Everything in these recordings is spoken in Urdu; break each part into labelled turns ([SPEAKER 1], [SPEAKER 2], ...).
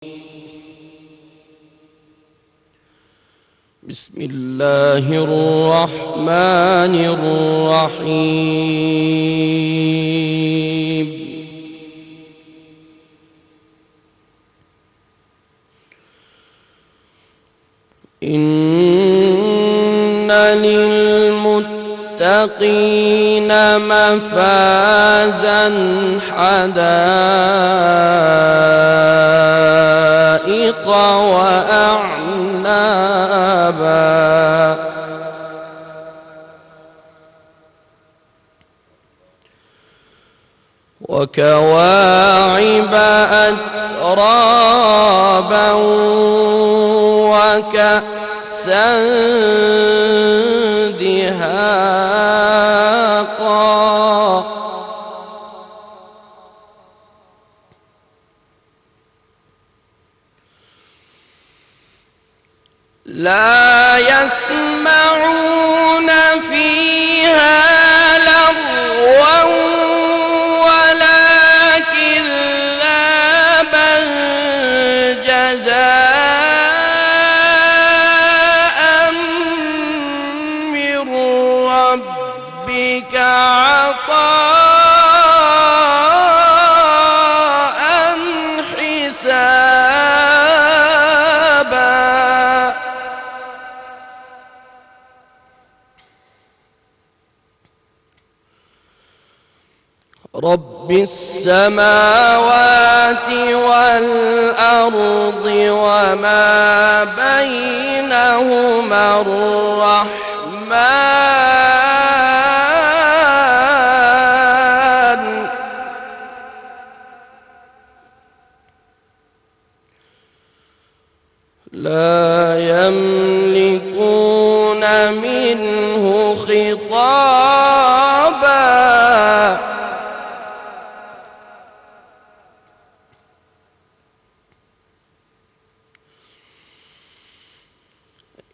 [SPEAKER 1] بسم الله الرحمن الرحيم. إن للمتقين مفازا حدائق وأعنابا وكواعب أترابا وكأسا دهاقا لا يسمعون فيها لغوا ولا كذابا جزاء من ربك عطاء حسابا. رب السماوات والأرض وما بينهما الرحمن لا يملكون منه خطابا.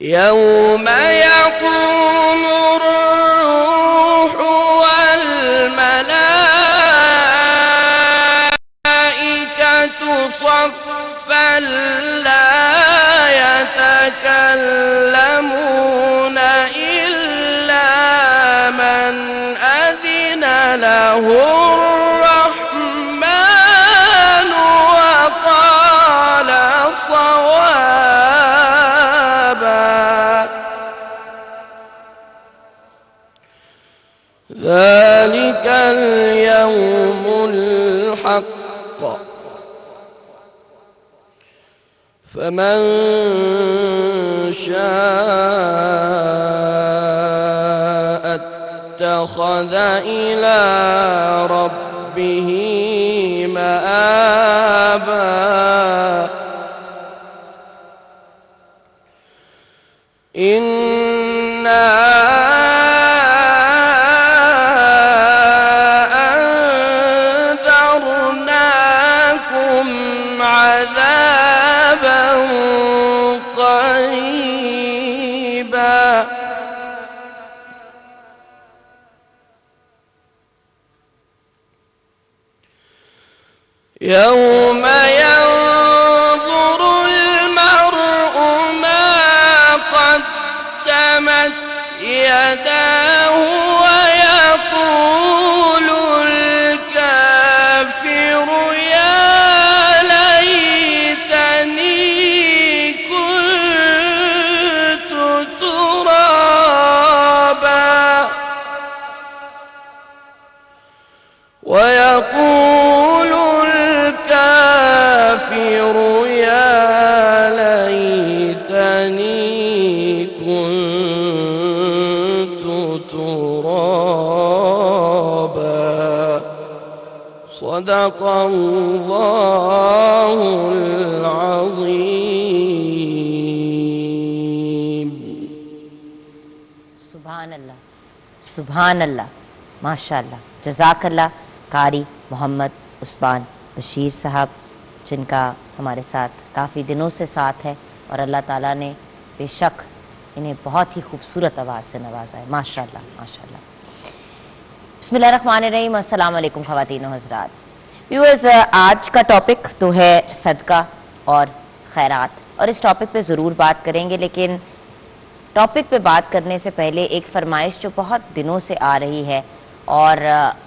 [SPEAKER 1] يوم يقوم الروح والملائكة صفا لا يتكلمون إلا من أذن له الرحمن وقال صوابا. ذلك اليوم الحق فمن شاء اتخذ إلى ربه مآبا. إنا أنذرناكم عذابا قريبا. يوم ينظر المرء ما قدمت يداه ويقول الكافر يا ليتني كنت ترابا. ويقول الكافر يا ليتني كنت ترابا. صدق الله العظيم.
[SPEAKER 2] سبحان اللہ، سبحان اللہ، ماشاء اللہ، جزاک اللہ قاری محمد عثمان بشیر صاحب، جن کا ہمارے ساتھ کافی دنوں سے ساتھ ہے اور اللہ تعالیٰ نے بے شک انہیں بہت ہی خوبصورت آواز سے نوازا ہے. ماشاءاللہ ماشاءاللہ. بسم اللہ الرحمن الرحیم. السلام علیکم خواتین و حضرات. ویورز، آج کا ٹاپک تو ہے صدقہ. اور خیرات، اور اس ٹاپک پہ ضرور بات کریں گے، لیکن ٹاپک پہ بات کرنے سے پہلے ایک فرمائش جو بہت دنوں سے آ رہی ہے اور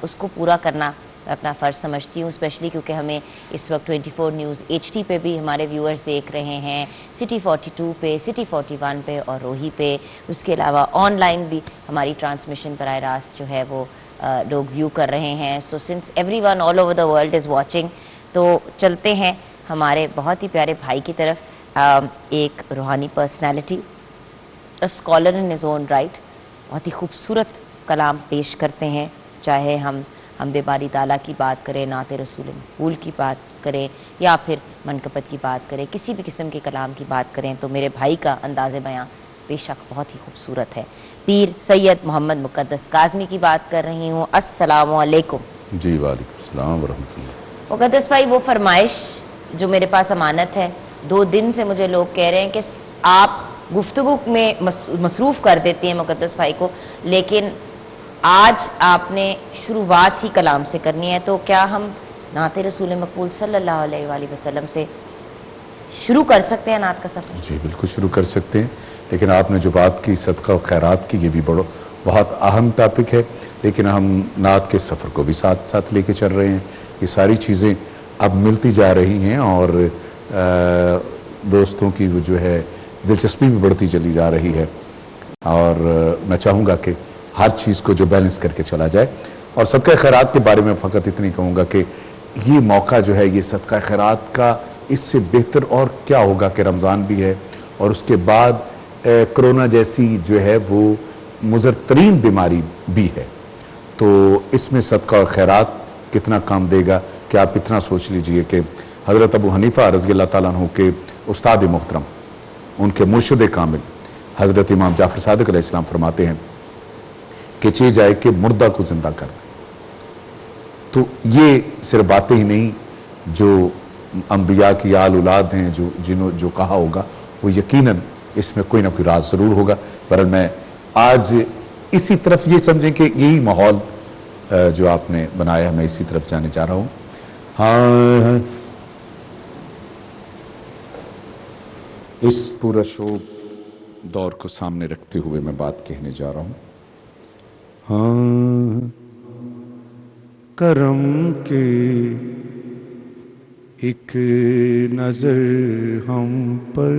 [SPEAKER 2] اس کو پورا کرنا میں اپنا فرض سمجھتی ہوں، اسپیشلی کیونکہ ہمیں اس وقت 24 نیوز HD پہ بھی ہمارے ویورز دیکھ رہے ہیں، سٹی 42 پہ، سٹی 41 پہ اور روہی پہ، اس کے علاوہ آن لائن بھی ہماری ٹرانسمیشن براہ راست جو ہے وہ لوگ ویو کر رہے ہیں. So since every one all over the world is watching, تو چلتے ہیں ہمارے بہت ہی پیارے بھائی کی طرف. ایک روحانی personality, scholar in his own right, بہت ہی خوبصورت کلام پیش کرتے ہیں، چاہے ہم حمد باری تعالیٰ کی بات کریں، نعت رسول مقبول کی بات کریں یا پھر منقبت کی بات کریں، کسی بھی قسم کے کلام کی بات کریں تو میرے بھائی کا انداز بیان بے شک بہت ہی خوبصورت ہے. پیر سید محمد مقدس کاظمی کی بات کر رہی ہوں. السلام علیکم.
[SPEAKER 3] جی وعلیکم السلام ورحمۃ اللہ.
[SPEAKER 2] مقدس بھائی، وہ فرمائش جو میرے پاس امانت ہے، 2 دن سے مجھے لوگ کہہ رہے ہیں کہ آپ گفتگو میں مصروف کر دیتی ہیں مقدس بھائی کو، لیکن آج آپ نے شروعات ہی کلام سے کرنی ہے، تو کیا ہم نعت رسول مقبول صلی اللہ علیہ وآلہ وسلم سے شروع کر سکتے ہیں نعت کا سفر؟
[SPEAKER 3] جی بالکل شروع کر سکتے ہیں، لیکن آپ نے جو بات کی صدقہ و خیرات کی، یہ بھی بہت اہم ٹاپک ہے، لیکن ہم نعت کے سفر کو بھی ساتھ ساتھ لے کے چل رہے ہیں. یہ ساری چیزیں اب ملتی جا رہی ہیں اور دوستوں کی جو ہے دلچسپی بھی بڑھتی چلی جا رہی ہے، اور میں چاہوں گا کہ ہر چیز کو جو بیلنس کر کے چلا جائے. اور صدقہ خیرات کے بارے میں فقط اتنی کہوں گا کہ یہ موقع جو ہے، یہ صدقہ خیرات کا، اس سے بہتر اور کیا ہوگا کہ رمضان بھی ہے اور اس کے بعد کرونا جیسی جو ہے وہ مضر ترین بیماری بھی ہے. تو اس میں صدقہ اور خیرات کتنا کام دے گا کہ آپ اتنا سوچ لیجئے کہ حضرت ابو حنیفہ رضی اللہ تعالیٰ عنہ کے استاد محترم، ان کے مرشد کامل حضرت امام جعفر صادق علیہ السلام فرماتے ہیں کہ چاہیے جائے کہ مردہ کو زندہ کر دیں. تو یہ صرف باتیں ہی نہیں، جو انبیاء کی آل اولاد ہیں جو کہا ہوگا وہ یقیناً اس میں کوئی نہ کوئی راز ضرور ہوگا. پر میں آج اسی طرف یہ سمجھیں کہ یہی ماحول جو آپ نے بنایا، میں اسی طرف جانے جا رہا ہوں. ہاں، اس پورا شوب دور کو سامنے رکھتے ہوئے میں بات کہنے جا رہا ہوں. ہاں، کرم کے ایک نظر ہم پر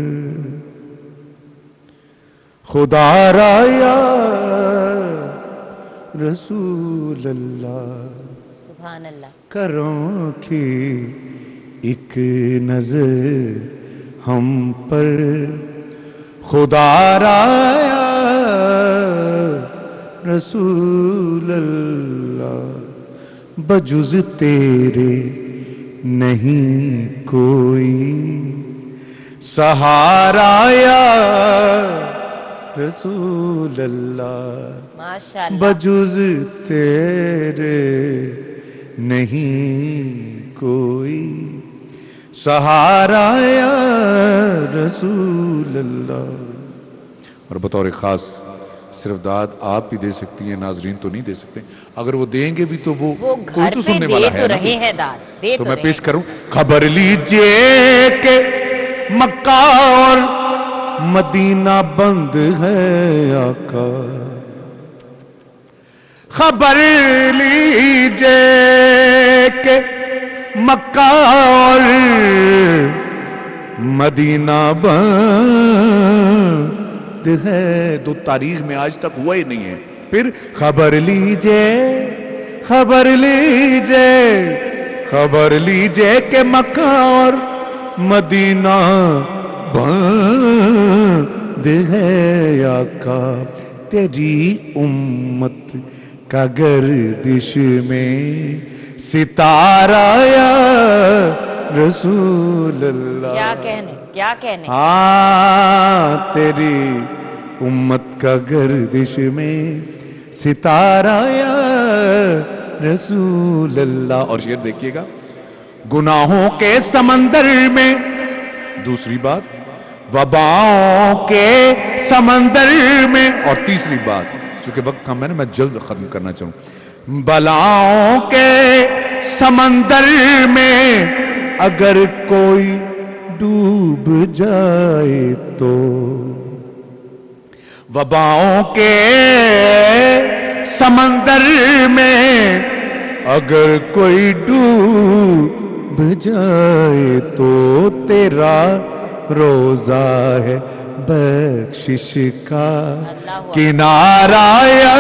[SPEAKER 3] خدا را یا رسول اللہ.
[SPEAKER 2] سبحان اللہ.
[SPEAKER 3] کرم کی ایک نظر ہم پر خدا را یا رسول اللہ، بجز تیرے نہیں کوئی سہارا یا رسول اللہ،
[SPEAKER 2] ماشاءاللہ.
[SPEAKER 3] بجز تیرے نہیں کوئی سہارا یا رسول اللہ. اور بطور خاص صرف داد آپ ہی دے سکتی ہیں، ناظرین تو نہیں دے سکتے. اگر وہ دیں گے بھی تو وہ کوئی
[SPEAKER 2] گھر
[SPEAKER 3] تو
[SPEAKER 2] میں
[SPEAKER 3] سننے
[SPEAKER 2] دے
[SPEAKER 3] والا
[SPEAKER 2] تو
[SPEAKER 3] ہے نا.
[SPEAKER 2] رہے ہیں داد، دے
[SPEAKER 3] تو میں
[SPEAKER 2] رہے
[SPEAKER 3] پیش
[SPEAKER 2] ہیں.
[SPEAKER 3] کروں. خبر لیجئے کہ مکہ اور مدینہ بند ہے آقا، خبر لیجئے کہ مکہ اور مدینہ بند ہے. تو تاریخ میں آج تک ہوا ہی نہیں ہے. پھر خبر لیجئے خبر لیجئے کہ مکہ اور مدینہ بند ہے آقا، تیری امت کا گردش میں ستارہ یا رسول اللہ.
[SPEAKER 2] کیا کہنے.
[SPEAKER 3] ہاں، تیری امت کا گردش میں ستارہ یا رسول اللہ. اور شعر دیکھیے گا. گناہوں کے سمندر میں، دوسری بات وباؤں کے سمندر میں، اور تیسری بات چونکہ وقت کم ہے نا میں جلد ختم کرنا چاہوں، بلاؤں کے سمندر میں اگر کوئی ڈوب جائے تو وباؤں کے سمندر میں اگر کوئی ڈوب جائے تو تیرا روزہ ہے بخشش کا کنارہ یا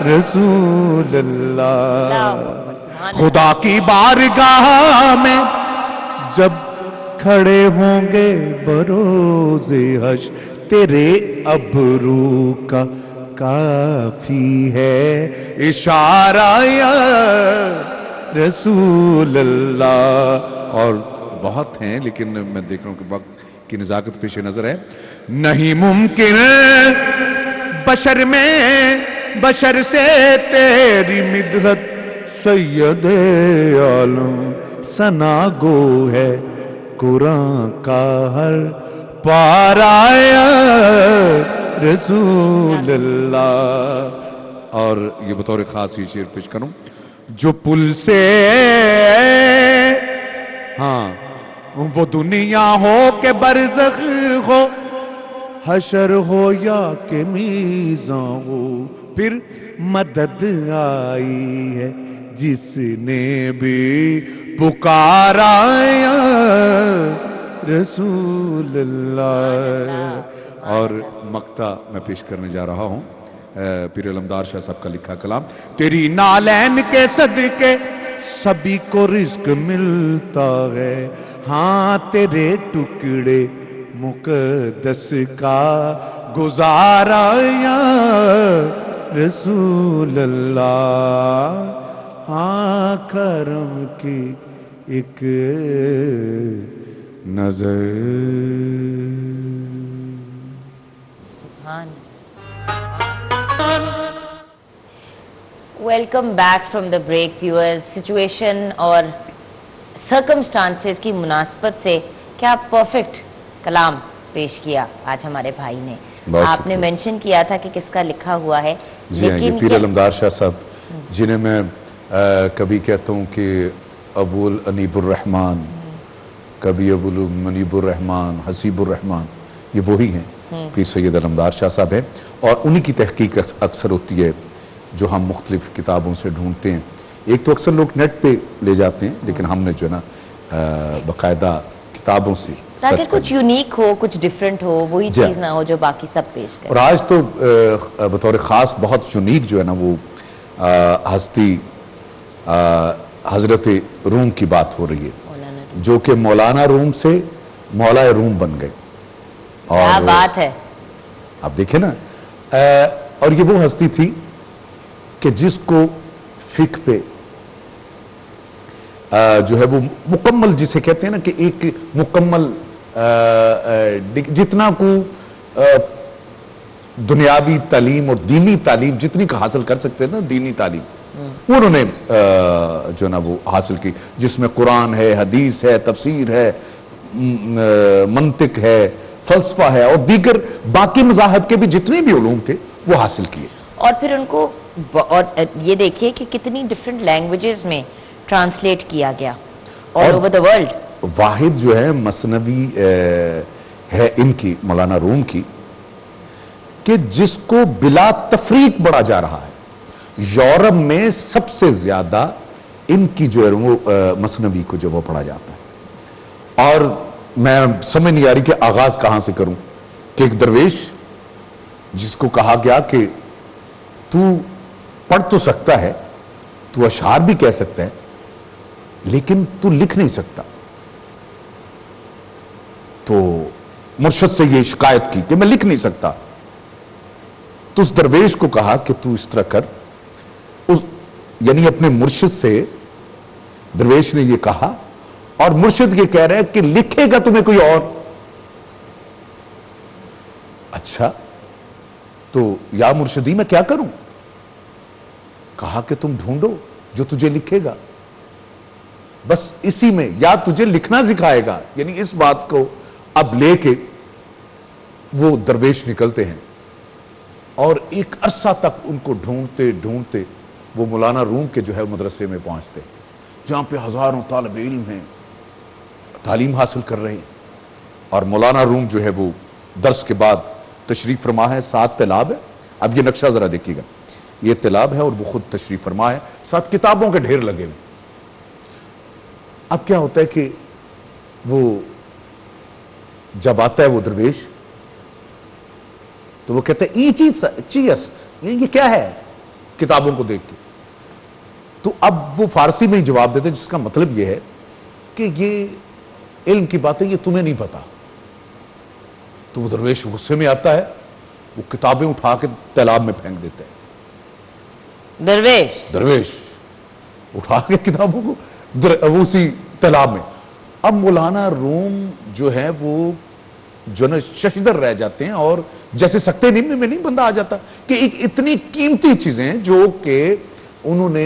[SPEAKER 3] رسول اللہ. خدا کی بارگاہ میں جب کھڑے ہوں گے بروز حشر تیرے ابرو کا کافی ہے اشارہ یا رسول اللہ. اور بہت ہیں لیکن میں دیکھ رہا ہوں کہ وقت کی نزاکت پیش نظر ہے. نہیں ممکن بشر میں بشر سے تیری مدحت سید عالم ثنا گو ہے قرآن کا ہر پارا یا رسول اللہ. اور یہ بطور خاص ہی شعر پیش کروں. جو پل سے ہاں وہ دنیا ہو کہ برزخ ہو حشر ہو یا کہ میزان ہو پھر مدد آئی ہے جس نے بھی پکارا یا رسول اللہ. اور مقطع میں پیش کرنے جا رہا ہوں پیر علمدار شاہ صاحب کا لکھا کلام. تیری نالین کے صدقے سبھی کو رزق ملتا ہے ہاں تیرے ٹکڑے مقدس کا گزارا یا رسول اللہ. ہاں کرم کی ایک نظر.
[SPEAKER 2] Welcome back from the break viewers. Situation اور سرکمسٹانسز کی مناسبت سے کیا پرفیکٹ کلام پیش کیا آج ہمارے بھائی نے. آپ نے مینشن کیا تھا کہ کس کا لکھا ہوا ہے.
[SPEAKER 3] جی ہاں، یہ پیر علمدار شاہ صاحب جنہیں میں کبھی کہتا ہوں کہ ابو الانیب الرحمن، کبھی ابو المنیب الرحمن، حسیب الرحمن، یہ وہی ہیں. پیر سید علمدار شاہ صاحب ہیں اور انہی کی تحقیق اکثر ہوتی ہے جو ہم مختلف کتابوں سے ڈھونڈتے ہیں. ایک تو اکثر لوگ نیٹ پہ لے جاتے ہیں لیکن ہم نے جو ہے نا باقاعدہ کتابوں سے
[SPEAKER 2] تاکہ کچھ یونیک ہو، کچھ ڈیفرنٹ ہو، وہی چیز نہ ہو جو باقی سب پیش کریں.
[SPEAKER 3] اور آج تو بطور خاص بہت یونیک جو ہے نا وہ ہستی حضرت روم کی بات ہو رہی ہے جو کہ مولانا روم سے مولا روم بن گئے.
[SPEAKER 2] کیا بات ہے.
[SPEAKER 3] آپ دیکھیں نا اور یہ وہ ہستی تھی کہ جس کو فقہ پہ جو ہے وہ مکمل جسے کہتے ہیں نا کہ ایک مکمل جتنا کو دنیاوی تعلیم اور دینی تعلیم جتنی کا حاصل کر سکتے ہیں نا دینی تعلیم وہ انہوں نے جو نا وہ حاصل کی جس میں قرآن ہے، حدیث ہے، تفسیر ہے، منطق ہے، فلسفہ ہے اور دیگر باقی مذاہب کے بھی جتنے بھی علوم تھے وہ حاصل کیے. اور
[SPEAKER 2] پھر ان کو اور یہ دیکھیے کہ کتنی ڈیفرنٹ لینگویجز میں ٹرانسلیٹ کیا گیا آل اوور دا ورلڈ.
[SPEAKER 3] واحد جو ہے مثنوی ہے ان کی مولانا روم کی کہ جس کو بلا تفریق پڑھا جا رہا ہے. یورپ میں سب سے زیادہ ان کی جو ہے وہ مثنوی کو جو وہ پڑھا جاتا ہے. اور میں سمجھ نہیں آ رہی کہ آغاز کہاں سے کروں کہ ایک درویش جس کو کہا گیا کہ تو پڑھ تو سکتا ہے، تو اشعار بھی کہہ سکتا ہے لیکن تو لکھ نہیں سکتا. تو مرشد سے یہ شکایت کی کہ میں لکھ نہیں سکتا. تو اس درویش کو کہا کہ تو اس طرح کر، یعنی اپنے مرشد سے درویش نے یہ کہا اور مرشد یہ کہہ رہا ہے کہ لکھے گا تمہیں کوئی اور. اچھا تو یا مرشدی میں کیا کروں؟ کہا کہ تم ڈھونڈو جو تجھے لکھے گا. بس اسی میں یا تجھے لکھنا سکھائے گا. یعنی اس بات کو اب لے کے وہ درویش نکلتے ہیں اور ایک عرصہ تک ان کو ڈھونڈتے ڈھونڈتے وہ مولانا روم کے جو ہے مدرسے میں پہنچتے جہاں پہ ہزاروں طالب علم ہیں. تعلیم حاصل کر رہے ہیں. اور مولانا روم جو ہے وہ درس کے بعد تشریف فرما ہے. 7 طلاب ہے. اب یہ نقشہ ذرا دیکھیے گا. یہ طلاب ہے اور وہ خود تشریف فرما ہے. 7 کتابوں کے ڈھیر لگے ہوئے. اب کیا ہوتا ہے کہ وہ جب آتا ہے وہ درویش تو وہ کہتا ہے چیست یہ کیا ہے کتابوں کو دیکھ کے. تو اب وہ فارسی میں ہی جواب دیتے جس کا مطلب یہ ہے کہ یہ علم کی باتیں یہ تمہیں نہیں پتا. تو وہ درویش غصے میں آتا ہے. وہ کتابیں اٹھا کے تالاب میں پھینک دیتا ہے. درویش اٹھا کے کتابوں کو اسی تالاب میں. اب مولانا روم جو ہے وہ جو نا ششدر رہ جاتے ہیں اور جیسے سکتے نیمنے میں نہیں بندہ آ جاتا کہ اتنی قیمتی چیزیں جو کہ انہوں نے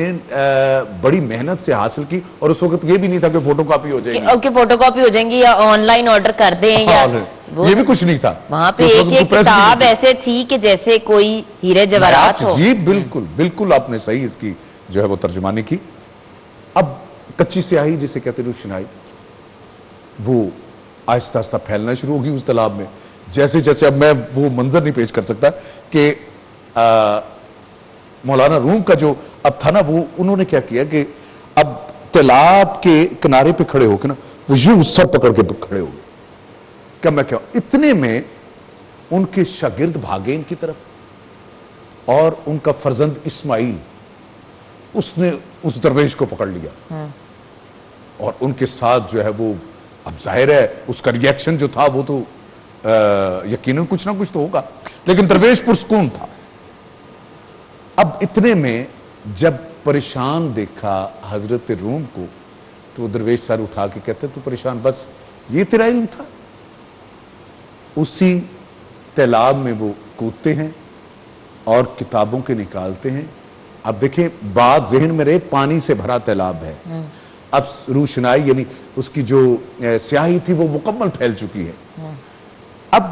[SPEAKER 3] بڑی محنت سے حاصل کی. اور اس وقت یہ بھی نہیں تھا کہ فوٹو کاپی ہو جائے گی,
[SPEAKER 2] فوٹو کاپی ہو جائیں گی یا آن لائن آرڈر کر دیں یا
[SPEAKER 3] یہ بھی کچھ نہیں تھا.
[SPEAKER 2] وہاں پہ ایک کتاب ایسے تھی کہ جیسے کوئی ہیرے جواہرات ہو.
[SPEAKER 3] جی بالکل بالکل آپ نے صحیح اس کی جو ہے وہ ترجمانی کی. اب کچی سیاہی جسے کہتے ہیں روشنائی وہ آہستہ آہستہ پھیلنا شروع ہوگی اس تالاب میں. جیسے جیسے اب میں وہ منظر نہیں پیش کر سکتا کہ مولانا روم کا جو اب تھا نا وہ انہوں نے کیا کیا کہ اب تالاب کے کنارے پہ کھڑے ہو کے نا وہ یوں سر پکڑ کے کھڑے ہو گئے. کیا میں کیا اتنے میں ان کے شاگرد بھاگے ان کی طرف اور ان کا فرزند اسماعیل اس نے اس درویش کو پکڑ لیا اور ان کے ساتھ جو ہے وہ اب ظاہر ہے اس کا ری ایکشن جو تھا وہ تو یقیناً کچھ نہ کچھ تو ہوگا لیکن درویش پرسکون تھا. اب اتنے میں جب پریشان دیکھا حضرت روم کو تو وہ درویش سر اٹھا کے کہتے تو پریشان بس یہ تیرا علم تھا. اسی تالاب میں وہ کودتے ہیں اور کتابوں کے نکالتے ہیں. اب دیکھیں بات ذہن میں رہے پانی سے بھرا تالاب ہے. اب روشنائی یعنی اس کی جو سیاہی تھی وہ مکمل پھیل چکی ہے. اب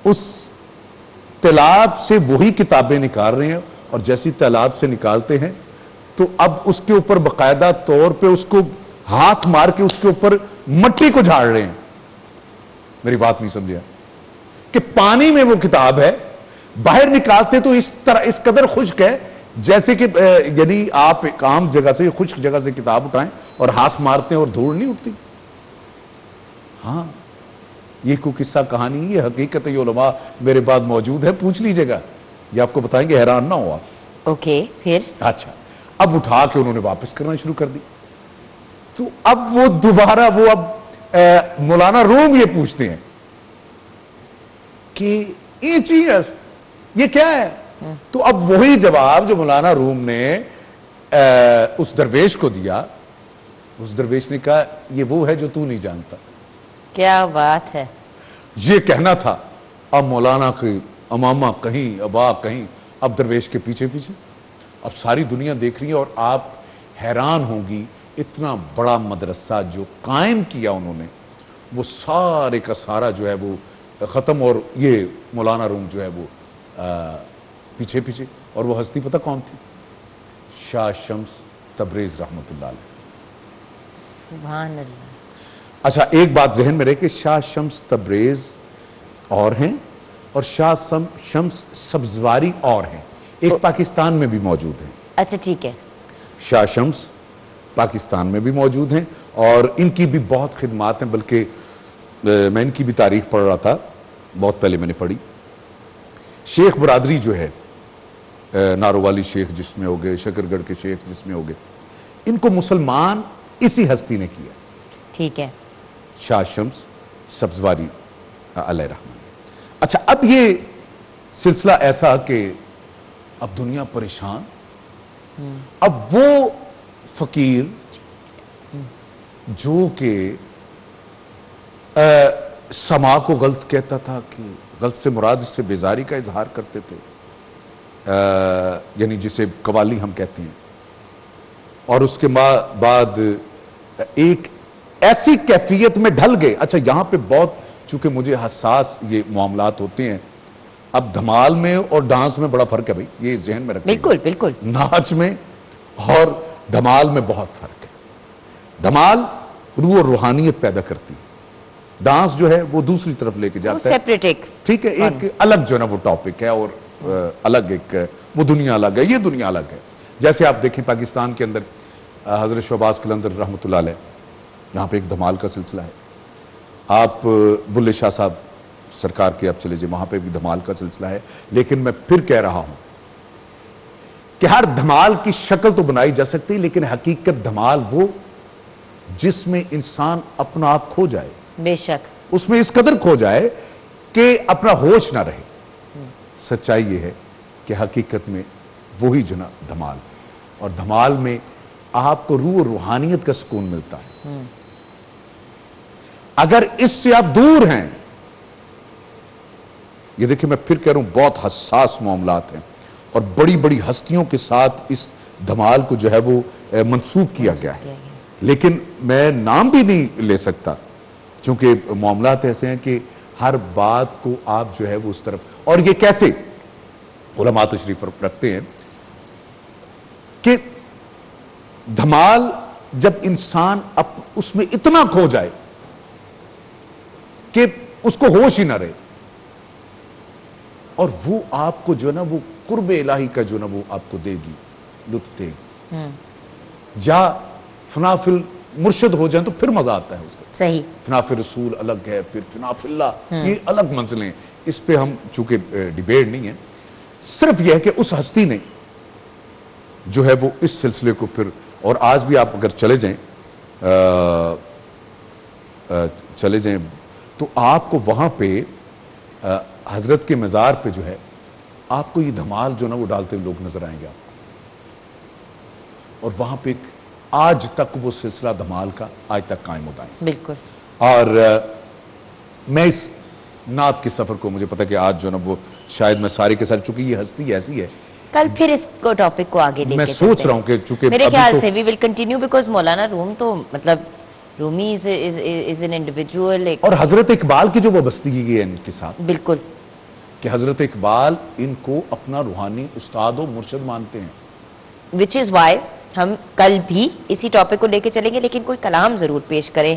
[SPEAKER 3] اس تالاب سے وہی کتابیں نکال رہے ہیں اور جیسی تالاب سے نکالتے ہیں تو اب اس کے اوپر باقاعدہ طور پہ اس کو ہاتھ مار کے اس کے اوپر مٹی کو جھاڑ رہے ہیں. میری بات نہیں سمجھا کہ پانی میں وہ کتاب ہے باہر نکالتے تو اس طرح اس قدر خشک ہے جیسے کہ یعنی آپ ایک عام جگہ سے خشک جگہ سے کتاب اٹھائیں اور ہاتھ مارتے ہیں اور دھوڑ نہیں اٹھتی. ہاں یہ کوئی قصہ کہانی یہ حقیقت یہ علماء میرے بعد موجود ہے پوچھ لیجیے گا یہ آپ کو بتائیں گے حیران نہ ہو آپ.
[SPEAKER 2] اوکے پھر
[SPEAKER 3] اچھا اب اٹھا کے انہوں نے واپس کرنا شروع کر دی. تو اب وہ دوبارہ وہ اب مولانا روم یہ پوچھتے ہیں کہ یہ چیز یہ کیا ہے. تو اب وہی جواب جو مولانا روم نے اس درویش کو دیا. اس درویش نے کہا یہ وہ ہے جو تو نہیں جانتا.
[SPEAKER 2] کیا بات ہے.
[SPEAKER 3] یہ کہنا تھا. اب مولانا کی امامہ کہیں ابا کہیں اب درویش کے پیچھے پیچھے. اب ساری دنیا دیکھ رہی ہے اور آپ حیران ہوں گی اتنا بڑا مدرسہ جو قائم کیا انہوں نے وہ سارے کا سارا جو ہے وہ ختم. اور یہ مولانا روم جو ہے وہ پیچھے پیچھے. اور وہ ہستی پتہ کون تھی؟ شاہ شمس تبریز رحمت اللہ علیہ.
[SPEAKER 2] سبحان اللہ.
[SPEAKER 3] اچھا ایک بات ذہن میں رہے کہ شاہ شمس تبریز اور ہیں اور شاہ شمس سبزواری اور ہیں. ایک پاکستان میں بھی موجود ہیں.
[SPEAKER 2] اچھا ٹھیک ہے.
[SPEAKER 3] شاہ شمس پاکستان میں بھی موجود ہیں اور ان کی بھی بہت خدمات ہیں. بلکہ میں ان کی بھی تاریخ پڑھ رہا تھا بہت پہلے میں نے پڑھی. شیخ برادری جو ہے نارووالی شیخ جس میں ہو گئے شکر گڑھ کے شیخ جس میں ہو گئے ان کو مسلمان اسی ہستی نے کیا.
[SPEAKER 2] ٹھیک ہے.
[SPEAKER 3] شاہ شمس سبزواری علیہ رحمہ. اچھا اب یہ سلسلہ ایسا کہ اب دنیا پریشان. اب وہ فقیر جو کہ سما کو غلط کہتا تھا کہ غلط سے مراد اس سے بیزاری کا اظہار کرتے تھے یعنی جسے قوالی ہم کہتے ہیں. اور اس کے بعد ایک ایسی کیفیت میں ڈھل گئے. اچھا یہاں پہ بہت چونکہ مجھے حساس یہ معاملات ہوتے ہیں. اب دھمال میں اور ڈانس میں بڑا فرق ہے بھائی یہ ذہن میں رکھیں.
[SPEAKER 2] بالکل بالکل.
[SPEAKER 3] ناچ میں اور دھمال میں بہت فرق ہے. دھمال روح اور روحانیت پیدا کرتی ہے. ڈانس جو ہے وہ دوسری طرف لے کے جاتا ہے.
[SPEAKER 2] سیپریٹ ایک
[SPEAKER 3] ٹھیک ہے, ایک الگ جو ہے نا وہ ٹاپک ہے, اور الگ ایک وہ دنیا الگ ہے, یہ دنیا الگ ہے. جیسے آپ دیکھیں پاکستان کے اندر حضرت شہباز قلندر رحمۃ اللہ علیہ, یہاں پہ ایک دھمال کا سلسلہ ہے. آپ بلے شاہ صاحب سرکار کے اب چلے جائیں, وہاں پہ بھی دھمال کا سلسلہ ہے. لیکن میں پھر کہہ رہا ہوں کہ ہر دھمال کی شکل تو بنائی جا سکتی, لیکن حقیقت دھمال وہ جس میں انسان اپنا آپ کھو جائے,
[SPEAKER 2] بے شک,
[SPEAKER 3] اس میں اس قدر کھو جائے کہ اپنا ہوش نہ رہے. سچائی یہ ہے کہ حقیقت میں وہی جو نا دھمال, اور دھمال میں آپ کو روح اور روحانیت کا سکون ملتا ہے. اگر اس سے آپ دور ہیں, یہ دیکھیں میں پھر کہہ رہا ہوں بہت حساس معاملات ہیں, اور بڑی بڑی ہستیوں کے ساتھ اس دھمال کو جو ہے وہ منسوب کیا گیا ہے. لیکن میں نام بھی نہیں لے سکتا, چونکہ معاملات ایسے ہیں کہ ہر بات کو آپ جو ہے وہ اس طرف, اور یہ کیسے علماء تشریف رکھتے ہیں کہ دھمال جب انسان اس میں اتنا کھو جائے کہ اس کو ہوش ہی نہ رہے, اور وہ آپ کو جو ہے نا وہ قرب الہی کا جو ہے نا وہ آپ کو دے گی, لطف دے گی. یا فنا فی مرشد ہو جائیں تو پھر مزہ آتا ہے اس کا.
[SPEAKER 2] صحیح.
[SPEAKER 3] فنا فی رسول الگ ہے, پھر فنا فی اللہ, یہ الگ منزلیں. اس پہ ہم چونکہ ڈیبیٹ نہیں ہے, صرف یہ ہے کہ اس ہستی نے جو ہے وہ اس سلسلے کو پھر, اور آج بھی آپ اگر چلے جائیں تو آپ کو وہاں پہ حضرت کے مزار پہ جو ہے آپ کو یہ دھمال جو نا وہ ڈالتے ہوئے لوگ نظر آئیں گے آپ کو. اور وہاں پہ آج تک وہ سلسلہ دھمال کا آج تک قائم ہوتا ہے.
[SPEAKER 2] بالکل.
[SPEAKER 3] اور میں اس نعت کے سفر کو, مجھے پتا کہ آج جو نا وہ شاید میں سارے کے ساتھ, چونکہ یہ ہستی ایسی ہے,
[SPEAKER 2] کل پھر اس کو ٹاپک کو آگے لے کے
[SPEAKER 3] میں سوچ رہا ہوں کہ چونکہ
[SPEAKER 2] میرے خیال سے وی ول کنٹینیو, بیکاز مولانا روم تو مطلب رومی از این انڈیویجول.
[SPEAKER 3] اور حضرت اقبال کی جو وابستگی ہے ان کے ساتھ,
[SPEAKER 2] بالکل,
[SPEAKER 3] کہ حضرت اقبال ان کو اپنا روحانی استاد و مرشد مانتے ہیں.
[SPEAKER 2] وچ از وائی ہم کل بھی اسی ٹاپک کو لے کے چلیں گے, لیکن کوئی کلام ضرور پیش کریں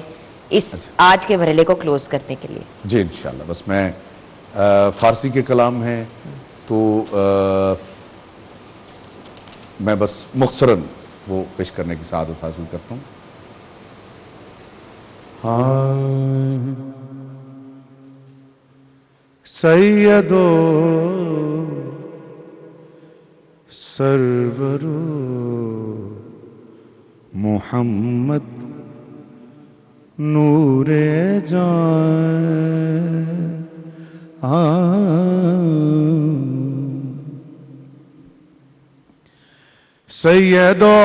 [SPEAKER 2] اس آج کے مرحلے کو کلوز کرنے کے لیے.
[SPEAKER 3] جی انشاءاللہ. بس میں فارسی کے کلام ہیں تو میں بس مختصراً وہ پیش کرنے کی سعادت حاصل کرتا ہوں.
[SPEAKER 4] سیدو سرورو محمد نور جان, سیدو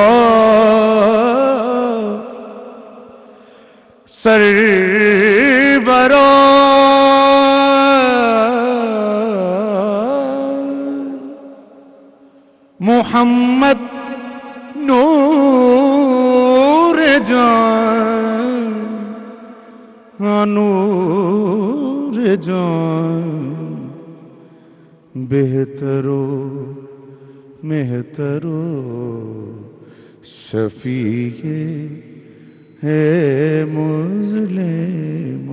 [SPEAKER 4] سرورو محمد نور جان, نور جان, بہترو مہترو شفیع ہے مظلم,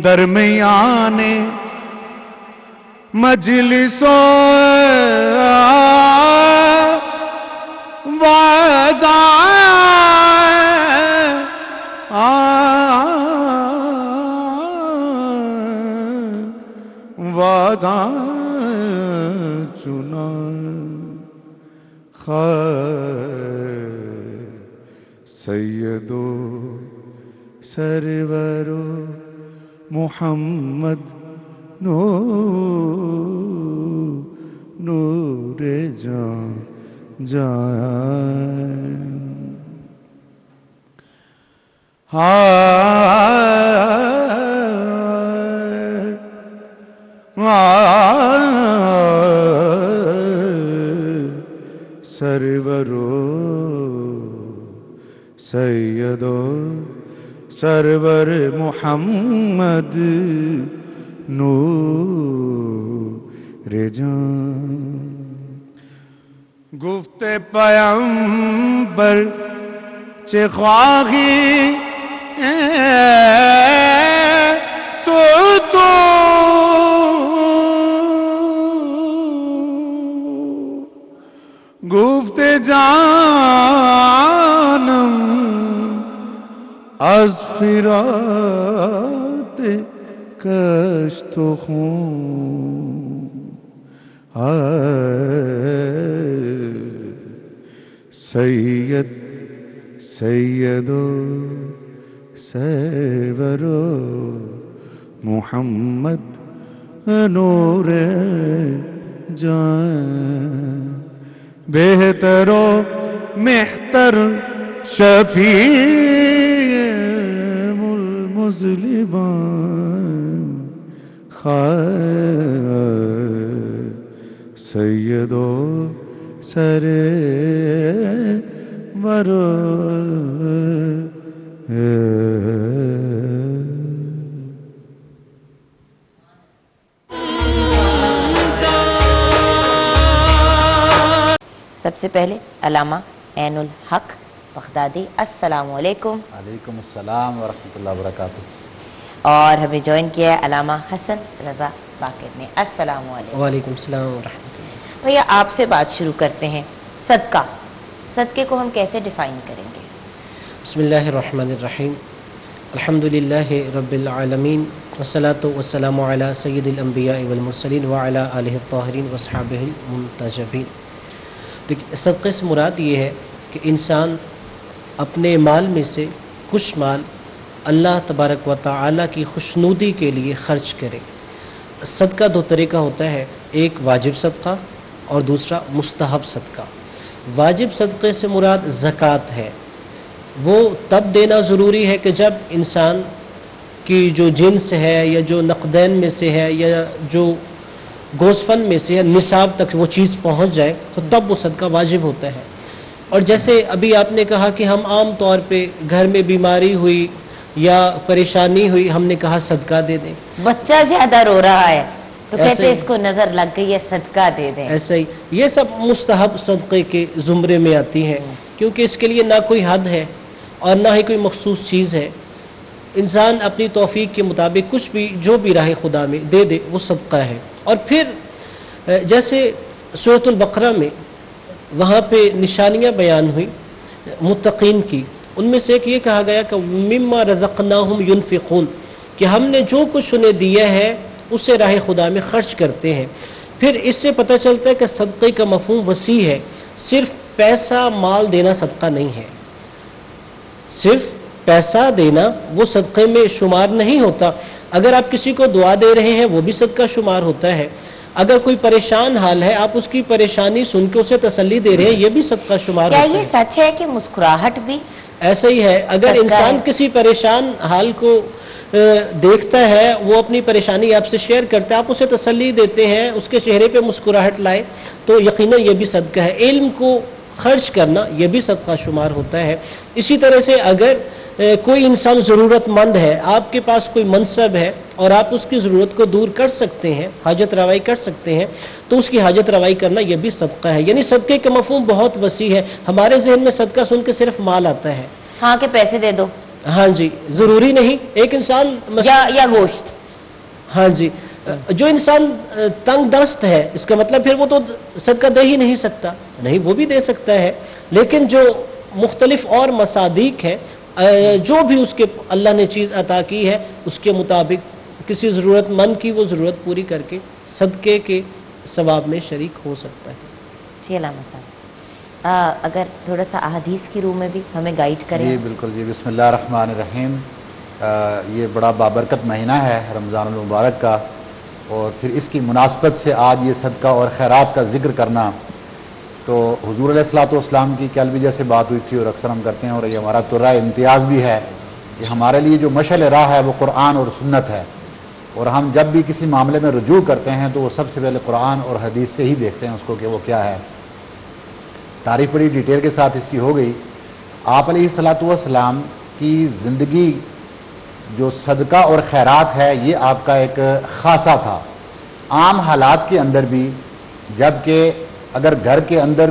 [SPEAKER 4] درمیان مجلسو وعدہ وعدہ چنا خیر سیدو سرورو محمد نور جان جان. سرورو سیدو سرور محمد نور جان. گفت پیامبر چه خواهی تو گفت جانم از فرات کشت و خون سید و سرور محمد نور جان بہتر و محتر شفیع المذنبان سید و سرور
[SPEAKER 2] سب سے پہلے علامہ عین الحق بغدادی، السلام علیکم۔
[SPEAKER 5] علیکم السلام ورحمۃ اللہ وبرکاتہ۔
[SPEAKER 2] اور ہمیں جوائن کیا ہے علامہ حسن رضا باقر نے، السلام علیکم۔
[SPEAKER 6] وعلیکم السلام ورحمۃ اللہ۔
[SPEAKER 2] بھیا آپ سے بات شروع کرتے ہیں، صدقہ، صدقے کو ہم کیسے ڈیفائن کریں گے؟
[SPEAKER 6] بسم اللہ الرحمن الرحیم، الحمدللہ رب العالمین، والصلاة والسلام علی سید الانبیاء والمرسلین وعلی آلہ الطاہرین واصحابہ المنتجبین۔ صدقے سے مراد یہ ہے کہ انسان اپنے مال میں سے کچھ مال اللہ تبارک و تعالی کی خوشنودی کے لیے خرچ کرے۔ صدقہ دو طریقہ ہوتا ہے، ایک واجب صدقہ اور دوسرا مستحب صدقہ۔ واجب صدقے سے مراد زکوٰۃ ہے، وہ تب دینا ضروری ہے کہ جب انسان کی جو جنس ہے یا جو نقدین میں سے ہے یا جو گوسفن میں سے نصاب تک وہ چیز پہنچ جائے تو تب وہ صدقہ واجب ہوتا ہے۔ اور جیسے ابھی آپ نے کہا کہ ہم عام طور پہ گھر میں بیماری ہوئی یا پریشانی ہوئی، ہم نے کہا صدقہ دے دیں،
[SPEAKER 2] بچہ زیادہ رو رہا ہے تو
[SPEAKER 6] ایسے
[SPEAKER 2] کہتے
[SPEAKER 6] ہی
[SPEAKER 2] اس کو نظر لگ گئی ہے صدقہ دے دیں۔
[SPEAKER 6] ایسا ہی یہ سب مستحب صدقے کے زمرے میں آتی ہیں، کیونکہ اس کے لیے نہ کوئی حد ہے اور نہ ہی کوئی مخصوص چیز ہے۔ انسان اپنی توفیق کے مطابق کچھ بھی جو بھی راہ خدا میں دے دے وہ صدقہ ہے۔ اور پھر جیسے سورۃ البقرہ میں وہاں پہ نشانیاں بیان ہوئی متقین کی، ان میں سے ایک یہ کہا گیا کہ مما رزقناہم ينفقون، کہ ہم نے جو کچھ انہیں دیا ہے اسے راہ خدا میں خرچ کرتے ہیں۔ پھر اس سے پتہ چلتا ہے کہ صدقے کا مفہوم وسیع ہے، صرف پیسہ مال دینا صدقہ نہیں ہے، صرف پیسہ دینا وہ صدقے میں شمار نہیں ہوتا۔ اگر آپ کسی کو دعا دے رہے ہیں وہ بھی صدقہ شمار ہوتا ہے۔ اگر کوئی پریشان حال ہے آپ اس کی پریشانی سن کے اسے تسلی دے رہے ہیں، یہ بھی صدقہ شمار
[SPEAKER 2] کیا
[SPEAKER 6] ہوتا
[SPEAKER 2] یہ
[SPEAKER 6] ہے۔
[SPEAKER 2] سچ ہے کہ مسکراہٹ بھی
[SPEAKER 6] ایسا ہی ہے، اگر
[SPEAKER 2] صدقہ
[SPEAKER 6] انسان
[SPEAKER 2] ہے؟
[SPEAKER 6] کسی پریشان حال کو دیکھتا ہے، وہ اپنی پریشانی آپ سے شیئر کرتا ہے، آپ اسے تسلی دیتے ہیں، اس کے چہرے پہ مسکراہٹ لائے تو یقیناً یہ بھی صدقہ ہے۔ علم کو خرچ کرنا یہ بھی صدقہ شمار ہوتا ہے۔ اسی طرح سے اگر کوئی انسان ضرورت مند ہے، آپ کے پاس کوئی منصب ہے اور آپ اس کی ضرورت کو دور کر سکتے ہیں، حاجت روائی کر سکتے ہیں، تو اس کی حاجت روائی کرنا یہ بھی صدقہ ہے۔ یعنی صدقے کا مفہوم بہت وسیع ہے۔ ہمارے ذہن میں صدقہ سن کے صرف مال آتا ہے،
[SPEAKER 2] ہاں کہ پیسے دے دو
[SPEAKER 6] ہاں جی، ضروری نہیں۔ ایک انسان
[SPEAKER 2] یا گوشت،
[SPEAKER 6] ہاں جی، جو انسان تنگ دست ہے اس کا مطلب پھر وہ تو صدقہ دے ہی نہیں سکتا، نہیں وہ بھی دے سکتا ہے، لیکن جو مختلف اور مصادیق ہے، جو بھی اس کے اللہ نے چیز عطا کی ہے اس کے مطابق کسی ضرورت مند کی وہ ضرورت پوری کر کے صدقے کے ثواب میں شریک ہو سکتا ہے۔
[SPEAKER 2] جی علامہ صاحب اگر تھوڑا سا احادیث کی روح میں بھی ہمیں گائیڈ کریں۔
[SPEAKER 5] جی بالکل جی، بسم اللہ الرحمن الرحیم۔ یہ بڑا بابرکت مہینہ ہے رمضان المبارک کا، اور پھر اس کی مناسبت سے آج یہ صدقہ اور خیرات کا ذکر کرنا، تو حضور علیہ الصلوۃ والسلام کی کل بھی جیسے بات ہوئی تھی اور اکثر ہم کرتے ہیں، اور یہ ہمارا ترہ امتیاز بھی ہے کہ ہمارے لیے جو مشعل راہ ہے وہ قرآن اور سنت ہے، اور ہم جب بھی کسی معاملے میں رجوع کرتے ہیں تو وہ سب سے پہلے قرآن اور حدیث سے ہی دیکھتے ہیں اس کو کہ وہ کیا ہے۔ تعریف بڑی ڈیٹیل کے ساتھ اس کی ہو گئی۔ آپ علیہ الصلوۃ والسلام کی زندگی جو صدقہ اور خیرات ہے یہ آپ کا ایک خاصہ تھا۔ عام حالات کے اندر بھی جب کہ اگر گھر کے اندر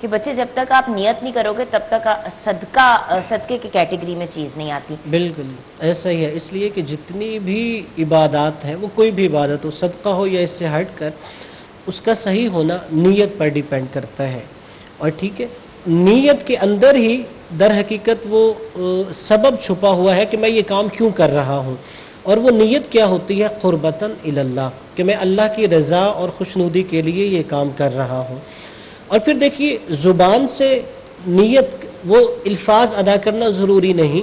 [SPEAKER 2] کہ بچے جب تک آپ نیت نہیں کروگے تب تک صدقے کی کیٹیگری میں چیز نہیں آتی.
[SPEAKER 6] بالکل ایسا ہی ہے، اس لیے کہ جتنی بھی عبادات ہیں، وہ کوئی بھی عبادت ہو، صدقہ ہو یا اس سے ہٹ کر، اس کا صحیح ہونا نیت پر ڈیپینڈ کرتا ہے. اور ٹھیک ہے، نیت کے اندر ہی در حقیقت وہ سبب چھپا ہوا ہے کہ میں یہ کام کیوں کر رہا ہوں. اور وہ نیت کیا ہوتی ہے؟ قربتاً اللہ، کہ میں اللہ کی رضا اور خوشنودی کے لیے یہ کام کر رہا ہوں. اور پھر دیکھیے، زبان سے نیت وہ الفاظ ادا کرنا ضروری نہیں،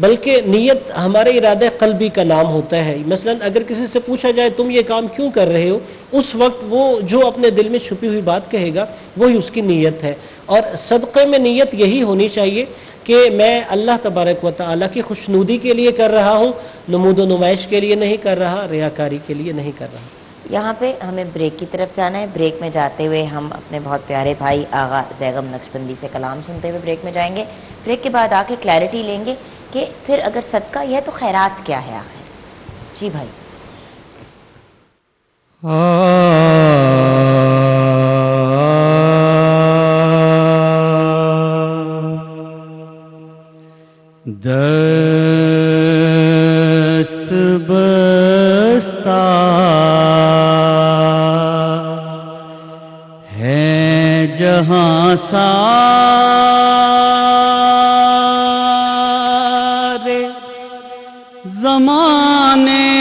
[SPEAKER 6] بلکہ نیت ہمارے ارادہ قلبی کا نام ہوتا ہے. مثلا اگر کسی سے پوچھا جائے تم یہ کام کیوں کر رہے ہو، اس وقت وہ جو اپنے دل میں چھپی ہوئی بات کہے گا وہی اس کی نیت ہے. اور صدقے میں نیت یہی ہونی چاہیے کہ میں اللہ تبارک و تعالیٰ کی خوشنودی کے لیے کر رہا ہوں، نمود و نمائش کے لیے نہیں کر رہا، ریاکاری کے لیے نہیں کر رہا.
[SPEAKER 2] یہاں پہ ہمیں بریک کی طرف جانا ہے. بریک میں جاتے ہوئے ہم اپنے بہت پیارے بھائی آغا زیغم نقشبندی سے کلام سنتے ہوئے بریک میں جائیں گے. بریک کے بعد آ کے کلیئرٹی لیں گے کہ پھر اگر صدقہ یہ ہے تو خیرات کیا ہے آخر. جی بھائی.
[SPEAKER 4] دست بستہ ہے جہاں سارے زمانے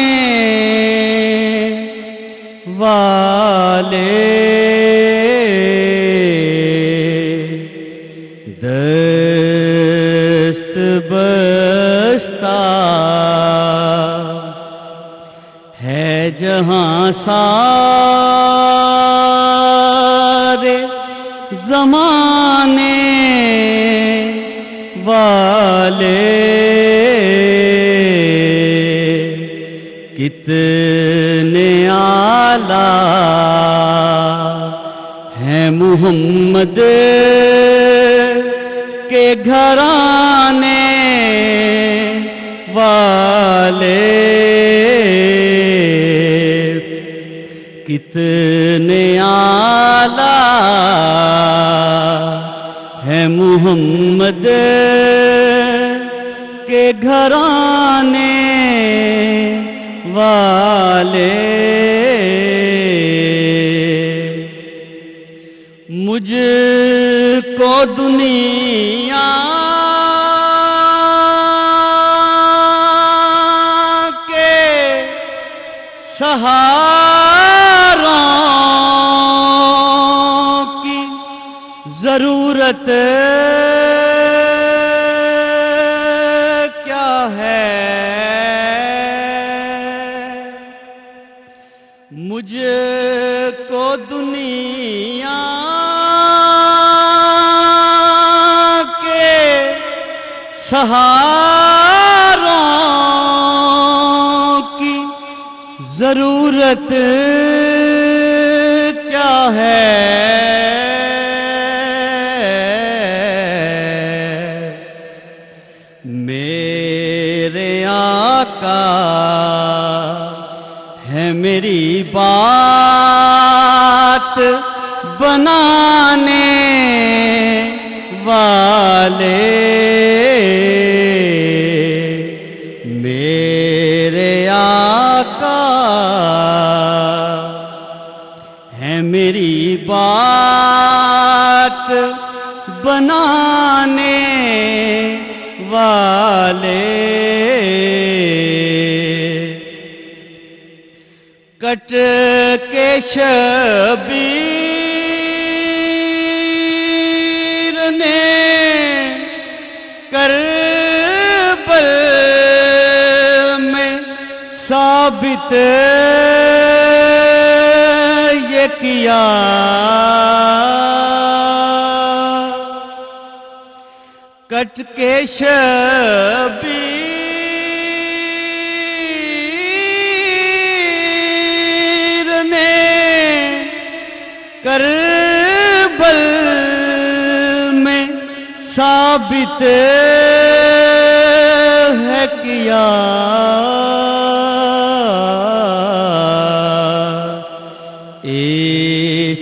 [SPEAKER 4] والے دست بستہ ہے جہاں سارے زمانے والے کتنے اعلیٰ ہیں محمد کے گھرانے والے کتنے اعلیٰ ہیں محمد کے گھرانے والے. مجھ کو دنیا کے سہاروں کی ضرورت کیا ہے. مجھ کو دنیا کے سہاروں کی ضرورت کیا ہے. میرے آقا ہے میری بات بنانے والے. میرے آقا ہے میری بات بنانے والے. کٹ کے شبیر نے کربل میں ثابت یہ کیا. کٹ کے شبیر نے کربل میں ثابت ہے کیا. اس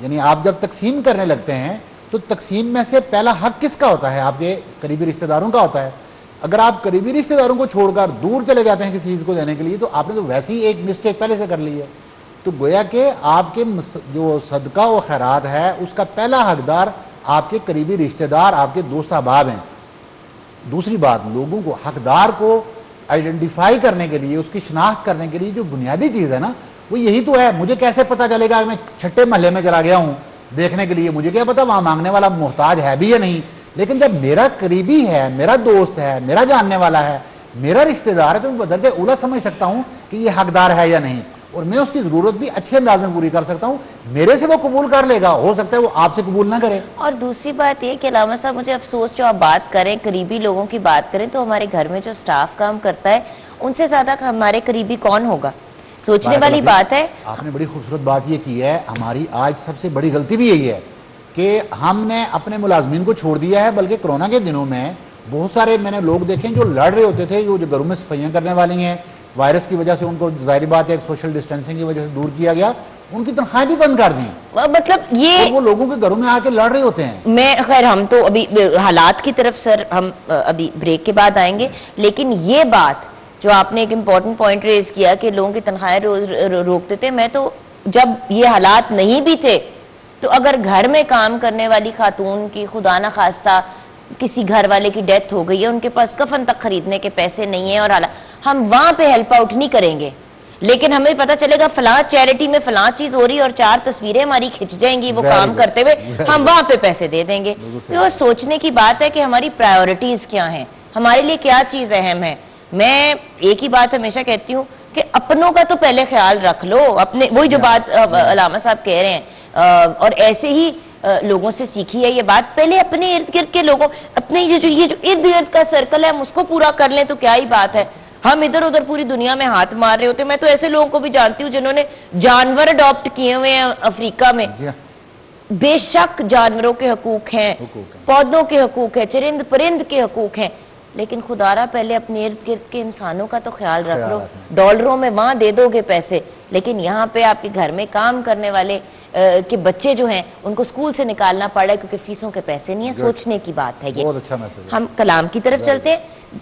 [SPEAKER 5] یعنی آپ جب تقسیم کرنے لگتے ہیں تو تقسیم میں سے پہلا حق کس کا ہوتا ہے؟ آپ کے قریبی رشتہ داروں کا ہوتا ہے. اگر آپ قریبی رشتہ داروں کو چھوڑ کر دور چلے جاتے ہیں کسی چیز کو دینے کے لیے تو آپ نے تو ویسے ہی ایک مسٹیک پہلے سے کر لی ہے. تو گویا کہ آپ کے جو صدقہ و خیرات ہے اس کا پہلا حقدار آپ کے قریبی رشتہ دار، آپ کے دوست احباب ہیں. دوسری بات، لوگوں کو، حقدار کو آئیڈینٹیفائی کرنے کے لیے، اس کی شناخت کرنے کے لیے جو بنیادی چیز ہے نا وہ یہی تو ہے. مجھے کیسے پتا چلے گا کہ میں چھٹے محلے میں چلا گیا ہوں دیکھنے کے لیے، مجھے کیا پتا وہاں مانگنے والا محتاج ہے بھی یا نہیں. لیکن جب میرا قریبی ہے، میرا دوست ہے، میرا جاننے والا ہے، میرا رشتہ دار ہے تو میں بدرجہ اولا سمجھ سکتا ہوں کہ یہ حقدار ہے یا نہیں، اور میں اس کی ضرورت بھی اچھے انداز میں پوری کر سکتا ہوں. میرے سے وہ قبول کر لے گا، ہو سکتا ہے وہ آپ سے قبول نہ کرے.
[SPEAKER 2] اور دوسری بات یہ کہ علامہ صاحب مجھے افسوس جو آپ بات کریں قریبی لوگوں کی بات کریں تو ہمارے گھر میں جو سٹاف کام کرتا ہے ان سے زیادہ ہمارے قریبی کون ہوگا؟ سوچنے والی بات ہے.
[SPEAKER 5] آپ نے بڑی خوبصورت بات یہ کی ہے. ہماری آج سب سے بڑی غلطی بھی یہی ہے کہ ہم نے اپنے ملازمین کو چھوڑ دیا ہے. بلکہ کورونا کے دنوں میں بہت سارے میں نے لوگ دیکھے جو لڑ رہے ہوتے تھے، جو گھروں میں صفائیاں کرنے والی ہیں، وائرس کی وجہ سے ان کو ظاہری بات ہے سوشل ڈسٹینسنگ کی وجہ سے دور کیا گیا، ان کی تنخواہیں بھی بند کر دیں.
[SPEAKER 2] مطلب یہ
[SPEAKER 5] وہ لوگوں کے گھروں میں آ کے لڑ رہے ہوتے ہیں.
[SPEAKER 2] میں خیر ہم تو ابھی حالات کی طرف سر ہم ابھی بریک کے بعد آئیں گے، لیکن یہ بات جو آپ نے ایک امپورٹنٹ پوائنٹ ریز کیا کہ لوگوں کی تنخواہیں روکتے تھے، میں تو جب یہ حالات نہیں بھی تھے تو اگر گھر میں کام کرنے والی خاتون کی خدا نہ خواستہ کسی گھر والے کی ڈیتھ ہو گئی ہے، ان کے پاس کفن تک خریدنے کے پیسے نہیں ہیں اور ہم وہاں پہ ہیلپ آؤٹ نہیں کریں گے، لیکن ہمیں پتہ چلے گا فلاں چیریٹی میں فلاں چیز ہو رہی ہے اور 4 تصویریں ہماری کھنچ جائیں گی وہ کام کرتے ہوئے، ہم وہاں پہ پیسے دے دیں گے. تو سوچنے کی بات ہے کہ ہماری پرائیورٹیز کیا ہیں، ہمارے لیے کیا چیز اہم ہے. میں ایک ہی بات ہمیشہ کہتی ہوں کہ اپنوں کا تو پہلے خیال رکھ لو، اپنے وہی جو بات علامہ صاحب کہہ رہے ہیں، اور ایسے ہی لوگوں سے سیکھی ہے یہ بات. پہلے اپنے ارد گرد کے لوگوں، اپنے یہ جو ارد گرد کا سرکل ہے ہم اس کو پورا کر لیں تو کیا ہی بات ہے. ہم ادھر ادھر پوری دنیا میں ہاتھ مار رہے ہوتے. میں تو ایسے لوگوں کو بھی جانتی ہوں جنہوں نے جانور اڈاپٹ کیے ہوئے ہیں افریقہ میں. بے شک جانوروں کے حقوق ہیں، پودوں کے حقوق ہیں، چرند پرند کے حقوق ہیں، لیکن خدارا پہلے اپنے ارد گرد کے انسانوں کا تو خیال رکھ لو. ڈالروں میں وہاں دے دو گے پیسے، لیکن یہاں پہ آپ کے گھر میں کام کرنے والے کے بچے جو ہیں ان کو اسکول سے نکالنا پڑا ہے کیونکہ فیسوں کے پیسے نہیں ہیں. سوچنے کی بات ہے یہ. ہم کلام کی طرف چلتے ہیں.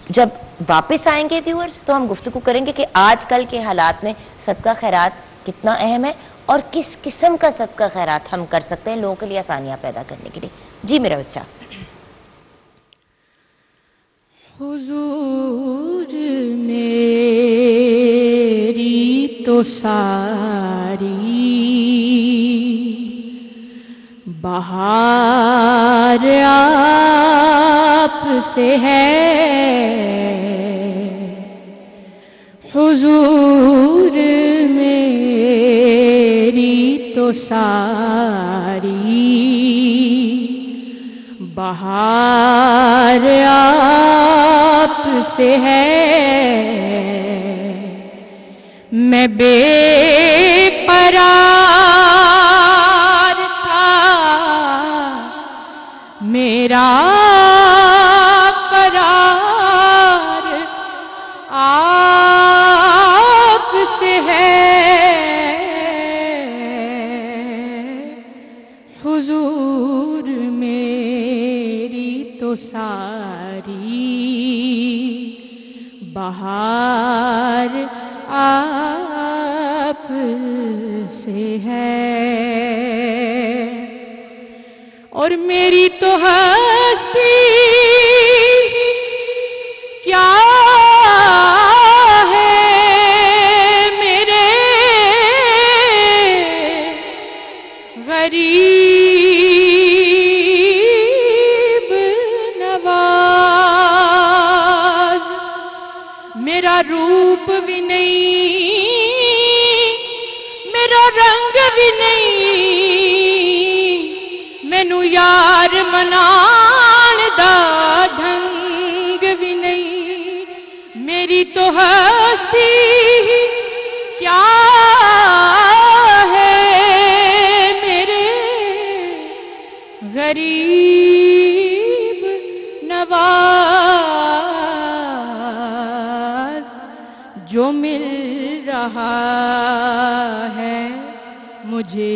[SPEAKER 2] جب واپس آئیں گے ویورز تو ہم گفتگو کریں گے کہ آج کل کے حالات میں صدقہ خیرات کتنا اہم ہے اور کس قسم کا صدقہ خیرات ہم کر سکتے ہیں لوگوں کے لیے آسانیاں پیدا کرنے کے لیے. جی میرا بچہ.
[SPEAKER 7] حضور میری تو ساری بہار آپ سے ہے، حضور میری تو ساری بہار آپ سے ہے. میں بے قرار تھا، میرا قرار آپ سے ہے، حضور میری تو ساری بہار آپ سے ہے. اور میری تو ہستی کیا ہے میرے غریب نواز. میرا روپ بھی نہیں، میرا رنگ بھی نہیں، مینو یار منان دا ڈھنگ بھی نہیں. میری تو ہستی کیا ہے میرے غریب نواز. جو مل رہا ہے مجھے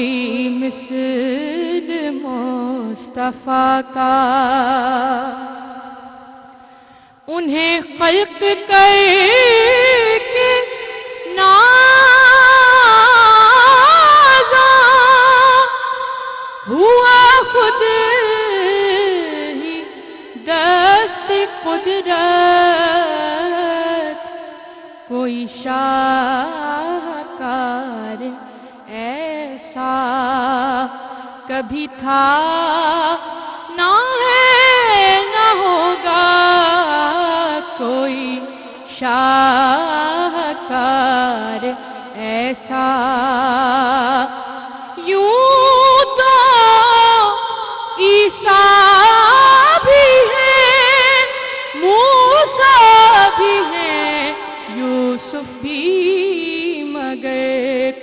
[SPEAKER 7] کوئی مثل مصطفیٰ کا انہیں خلق کر کے نازا ہوا خود ہی دست قدرت کوئی شاہکار ایسا کبھی تھا نہ ہے نہ ہوگا کوئی شاہکار ایسا یوں تو عیسیٰ بھی ہیں موسیٰ بھی ہیں یوسف بھی مگر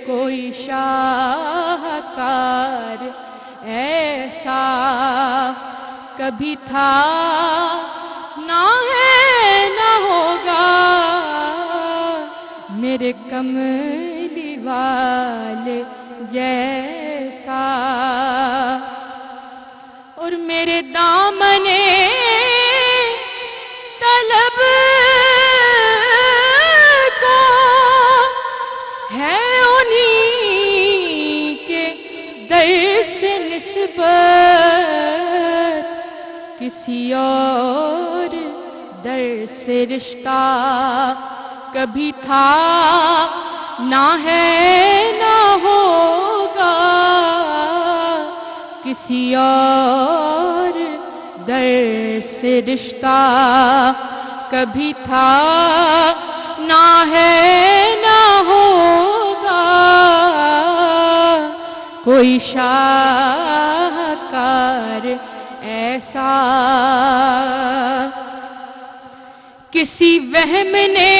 [SPEAKER 7] کوئی شاہکار ایسا کبھی تھا نہ ہے نہ ہوگا میرے کملی والے جیسا اور میرے دامنے طلب کو ہے انہی کے در سے نسبت کسی اور در سے رشتہ کبھی تھا نہ ہے نہ ہوگا کسی اور در سے رشتہ کبھی تھا نہ ہے نہ ہوگا کوئی شاہکار ایسا کسی وہم نے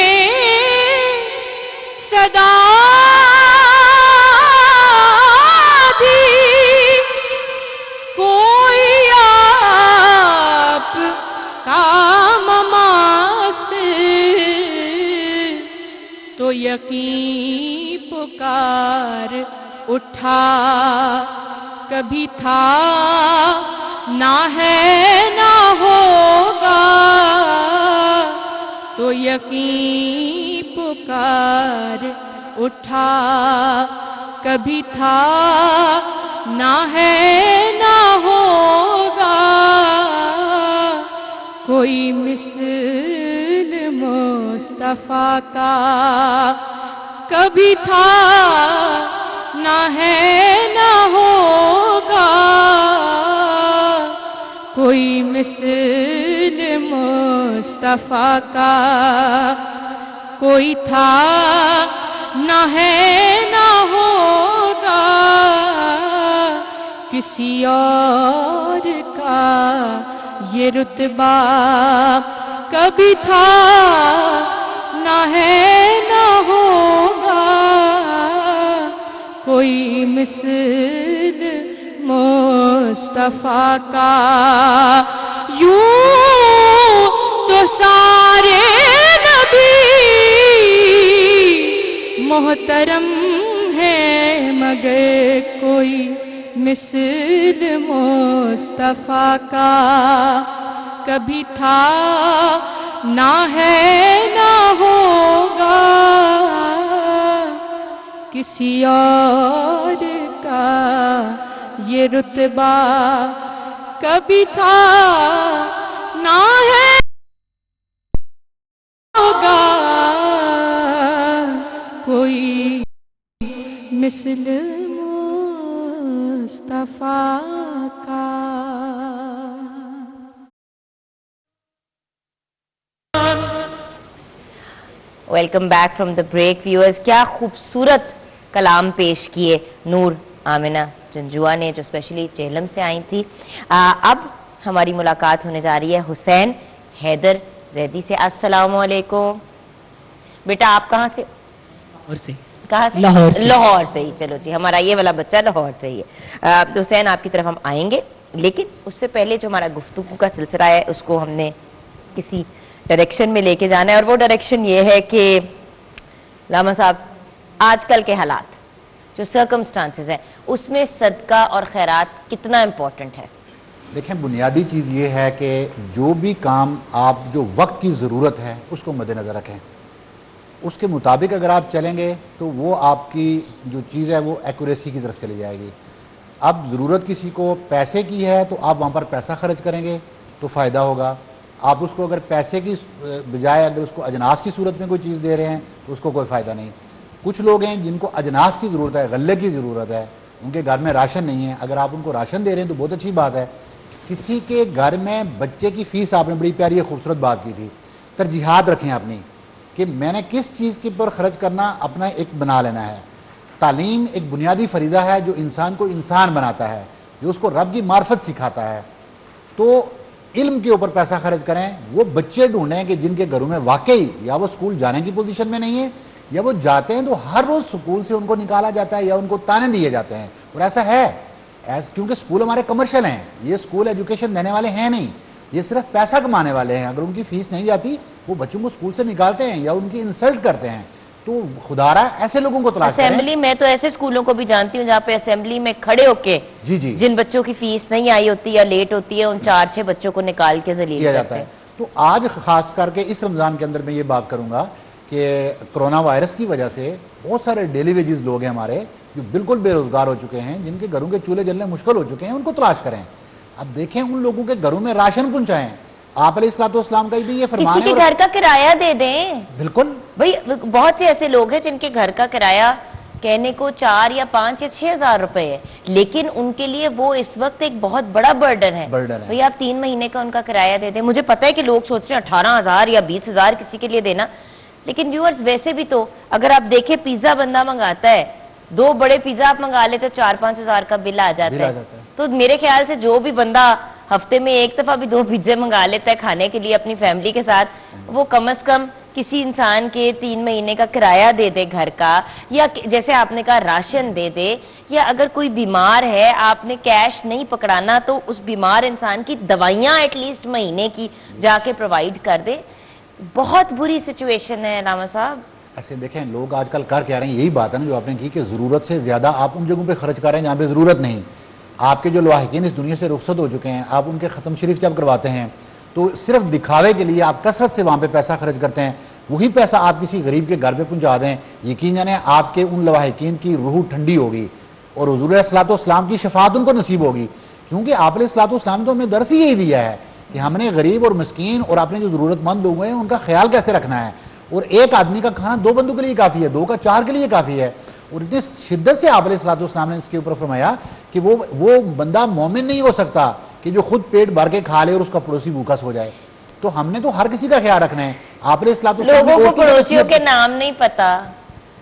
[SPEAKER 7] صدا دی کوئی آپ کا مماثل تو یقین پکار اٹھا کبھی تھا نہ ہے نہ ہوگا تو یقین پکار اٹھا کبھی تھا نہ ہے نہ ہوگا کوئی مثل مصطفیٰ کا کبھی تھا نہ ہے نہ ہوگا کوئی مثل مصطفیٰ کا کوئی تھا نہ ہے نہ ہوگا کسی اور کا یہ رتبہ کبھی تھا نہ ہے نہ ہوگا کوئی مثل مصطفیٰ کا یوں تو سارے نبی محترم ہے مگر کوئی مثل مصطفیٰ کا کبھی تھا نہ ہے نہ ہوگا کسی اور کا یہ رتبہ کبھی تھا نہ ہے ہوگا کوئی مثل مصطفیٰ کا
[SPEAKER 2] welcome back from the break viewers. کیا خوبصورت کلام پیش کیے نور آمنہ جنجوا نے جو اسپیشلی چہلم سے آئی تھی. اب ہماری ملاقات ہونے جا رہی ہے حسین حیدر زیدی سے. السلام علیکم بیٹا, آپ کہاں سے؟ کہاں سے؟ لاہور سے ہی. چلو جی, ہمارا یہ والا بچہ لاہور سے ہی ہے. تو حسین آپ کی طرف ہم آئیں گے, لیکن اس سے پہلے جو ہمارا گفتگو کا سلسلہ ہے اس کو ہم نے کسی ڈائریکشن میں لے کے جانا ہے, اور وہ ڈائریکشن یہ ہے کہ لاما صاحب آج کل کے حالات جو سرکمسٹانسز ہیں اس میں صدقہ اور خیرات کتنا امپورٹنٹ ہے؟
[SPEAKER 5] دیکھیں بنیادی چیز یہ ہے کہ جو بھی کام آپ جو وقت کی ضرورت ہے اس کو مد نظر رکھیں، اس کے مطابق اگر آپ چلیں گے تو وہ آپ کی جو چیز ہے وہ ایکوریسی کی طرف چلی جائے گی۔ اب ضرورت کسی کو پیسے کی ہے تو آپ وہاں پر پیسہ خرچ کریں گے تو فائدہ ہوگا، آپ اس کو اگر پیسے کی بجائے اگر اس کو اجناس کی صورت میں کوئی چیز دے رہے ہیں تو اس کو کوئی فائدہ نہیں۔ کچھ لوگ ہیں جن کو اجناس کی ضرورت ہے، غلے کی ضرورت ہے، ان کے گھر میں راشن نہیں ہے، اگر آپ ان کو راشن دے رہے ہیں تو بہت اچھی بات ہے۔ کسی کے گھر میں بچے کی فیس، آپ نے بڑی پیاری خوبصورت بات کی تھی، ترجیحات رکھیں اپنی کہ میں نے کس چیز کے پر خرچ کرنا اپنا ایک بنا لینا ہے۔ تعلیم ایک بنیادی فریضہ ہے جو انسان کو انسان بناتا ہے، جو اس کو رب کی معرفت سکھاتا ہے۔ تو علم کے اوپر پیسہ خرچ کریں، وہ بچے ڈھونڈیں کہ جن کے گھروں میں واقعی یا وہ سکول جانے کی پوزیشن میں نہیں ہے، یا وہ جاتے ہیں تو ہر روز سکول سے ان کو نکالا جاتا ہے یا ان کو تانے دیے جاتے ہیں، اور ایسا ہے کیونکہ سکول ہمارے کمرشل ہیں، یہ سکول ایجوکیشن دینے والے ہیں نہیں، یہ صرف پیسہ کمانے والے ہیں۔ اگر ان کی فیس نہیں جاتی وہ بچوں کو سکول سے نکالتے ہیں یا ان کی انسلٹ کرتے ہیں، تو خدا رہا ایسے لوگوں کو تلاش کریں۔
[SPEAKER 2] اسمبلی میں تو ایسے اسکولوں کو بھی جانتی ہوں جہاں پہ اسمبلی میں کھڑے ہو کے جن بچوں کی فیس نہیں آئی ہوتی یا لیٹ ہوتی ہے ان 4-6 بچوں کو نکال کے ذلیل
[SPEAKER 5] کیا جاتا ہے۔ تو آج خاص کر کے اس رمضان کے اندر میں یہ بات کروں گا کہ کرونا وائرس کی وجہ سے بہت سارے ڈیلی ویجز لوگ ہیں ہمارے جو بالکل بے روزگار ہو چکے ہیں، جن کے گھروں کے چولہے جلنے مشکل ہو چکے ہیں، ان کو تلاش کریں۔ اب دیکھیں ان لوگوں کے گھروں میں راشن پہنچائیں۔ آپ علیہ الصلوۃ والسلام کا بھی یہ فرمان ہے،
[SPEAKER 2] کسی کے گھر کا کرایہ دے دیں۔
[SPEAKER 5] بالکل
[SPEAKER 2] بھئی بہت سے ایسے لوگ ہیں جن کے گھر کا کرایہ کہنے کو 4 یا 5 یا 6 ہزار روپے ہے، لیکن ان کے لیے وہ اس وقت ایک بہت بڑا برڈن ہے۔ بھئی آپ 3 مہینے کا ان کا کرایہ دے دیں۔ مجھے پتا ہے کہ لوگ سوچ رہے ہیں 18,000 یا 20,000 کسی کے لیے دینا، لیکن ویورز ویسے بھی تو اگر آپ دیکھیں پیزا بندہ منگاتا ہے، 2 بڑے پیزا آپ منگا لیتے 4-5 ہزار کا بل آ جاتا ہے۔ تو میرے خیال سے جو بھی بندہ ہفتے میں ایک دفعہ بھی 2 پیزے منگا لیتا ہے کھانے کے لیے اپنی فیملی کے ساتھ، وہ کم از کم کسی انسان کے 3 مہینے کا کرایہ دے دے گھر کا، یا جیسے آپ نے کہا راشن دے دے، یا اگر کوئی بیمار ہے آپ نے کیش نہیں پکڑانا تو اس بیمار انسان کی دوائیاں ایٹ لیسٹ مہینے کی جا کے پرووائڈ کر دے۔ بہت بری سچویشن ہے علامہ صاحب۔
[SPEAKER 5] ایسے دیکھیں لوگ آج کل کر کیا رہے ہیں، یہی بات ہے نا جو آپ نے کی کہ ضرورت سے زیادہ آپ ان جگہوں پہ خرچ کر رہے ہیں جہاں پہ ضرورت نہیں۔ آپ کے جو لواحقین اس دنیا سے رخصت ہو چکے ہیں، آپ ان کے ختم شریف جب کرواتے ہیں تو صرف دکھاوے کے لیے آپ کثرت سے وہاں پہ پیسہ خرچ کرتے ہیں، وہی پیسہ آپ کسی غریب کے گھر پہ پہنچا دیں، یقین جانیں آپ کے ان لواحقین کی روح ٹھنڈی ہوگی اور حضور علیہ الصلوۃ والسلام کی شفاعت ان کو نصیب ہوگی، کیونکہ آپ علیہ الصلوۃ والسلام تو ہمیں درس ہی یہی دیا ہے کہ ہم نے غریب اور مسکین اور اپنے جو ضرورت مند لوگ ہیں ان کا خیال کیسے رکھنا ہے، اور ایک آدمی کا کھانا 2 بندوں کے لیے کافی ہے، 2 کا 4 کے لیے کافی ہے۔ اور اتنی شدت سے آپ علیہ الصلوۃ والسلام نے اس کے اوپر فرمایا کہ وہ بندہ مومن نہیں ہو سکتا کہ جو خود پیٹ بھر کے کھا لے اور اس کا پڑوسی بھوکا سو جائے۔ تو ہم نے تو ہر کسی کا خیال رکھنا ہے۔ آپ علیہ الصلوۃ والسلام
[SPEAKER 2] لوگوں کو پڑوسیوں کے نام نہیں پتا،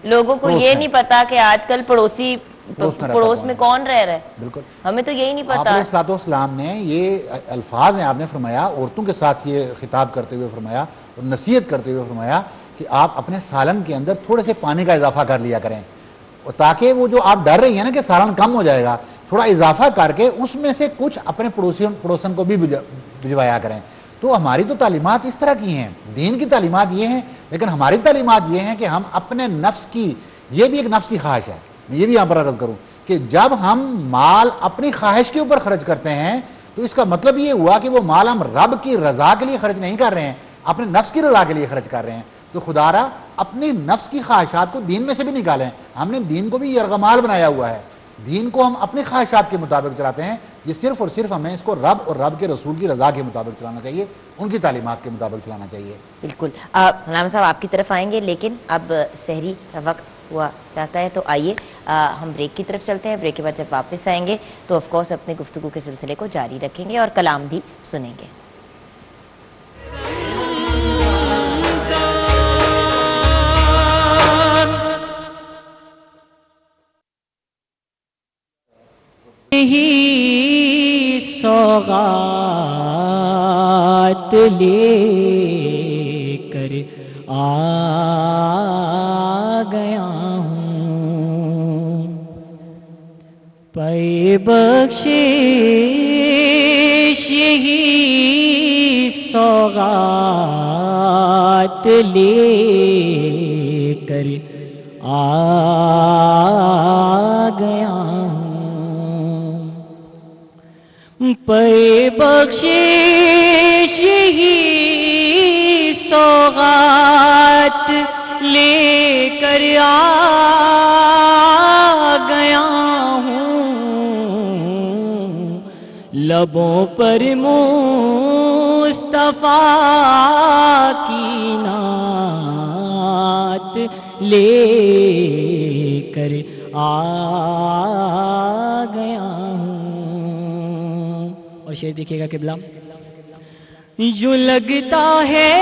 [SPEAKER 2] لوگوں کو یہ نہیں پتا کہ آج کل پڑوس میں کون رہ رہا ہے،
[SPEAKER 5] بالکل
[SPEAKER 2] ہمیں تو یہی نہیں
[SPEAKER 5] آپ
[SPEAKER 2] پتا۔
[SPEAKER 5] علیہ الصلوۃ والسلام نے یہ الفاظ ہیں آپ نے فرمایا، عورتوں کے ساتھ یہ خطاب کرتے ہوئے فرمایا اور نصیحت کرتے ہوئے فرمایا کہ آپ اپنے سالن کے اندر تھوڑے سے پانی کا اضافہ کر لیا کریں، تاکہ وہ جو آپ ڈر رہی ہیں نا کہ سالن کم ہو جائے گا، تھوڑا اضافہ کر کے اس میں سے کچھ اپنے پڑوسن کو بھی بھجوایا کریں۔ تو ہماری تو تعلیمات اس طرح کی ہیں، دین کی تعلیمات یہ ہیں، لیکن ہماری تعلیمات یہ ہیں کہ ہم اپنے نفس کی، یہ بھی ایک نفس کی خواہش ہے، میں یہ بھی یہاں پر عرض کروں کہ جب ہم مال اپنی خواہش کے اوپر خرچ کرتے ہیں تو اس کا مطلب یہ ہوا کہ وہ مال ہم رب کی رضا کے لیے خرچ نہیں کر رہے ہیں، اپنے نفس کی رضا کے لیے خرچ کر رہے ہیں۔ تو خدا را اپنی نفس کی خواہشات کو دین میں سے بھی نکالیں۔ ہم نے دین کو بھی یرغمال بنایا ہوا ہے، دین کو ہم اپنی خواہشات کے مطابق چلاتے ہیں، یہ صرف اور صرف ہمیں اس کو رب اور رب کے رسول کی رضا کے مطابق چلانا چاہیے، ان کی تعلیمات کے مطابق چلانا چاہیے۔
[SPEAKER 2] بالکل علامہ صاحب آپ کی طرف آئیں گے، لیکن اب سحری کا وقت ہوا چاہتا ہے تو آئیے ہم بریک کی طرف چلتے ہیں۔ بریک کے بعد جب واپس آئیں گے تو آف کورس اپنے گفتگو کے سلسلے کو جاری رکھیں گے اور کلام بھی سنیں گے۔
[SPEAKER 4] سوغات لے کر آ گیا ہوں، پے بخشش یہی سوغات لے کر آ پر بخشش یہی سوغات لے کر آ گیا ہوں، لبوں پر مصطفیٰ کی نعت لے کر آ گیا ہوں۔ اور شعر دیکھیے گا قبلہ، یوں لگتا ہے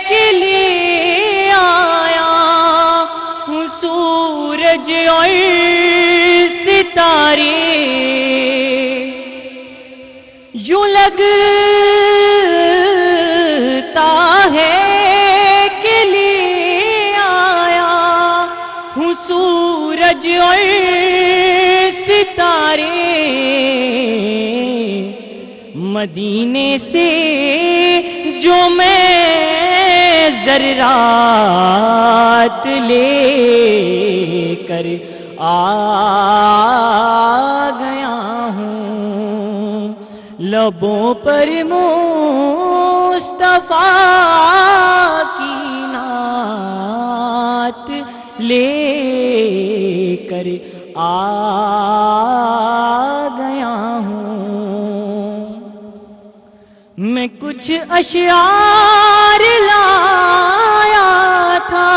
[SPEAKER 4] کہ لے آیا ہوں سورج اور ستارے، یوں لگتا ہے کہ لے آیا ہوں سورج اور ستارے، مدینے سے جو میں ذرات لے کر آ گیا ہوں، لبوں پر مصطفیٰ کی نعت لے کر آ گیا ہوں۔ میں کچھ اشعار لایا تھا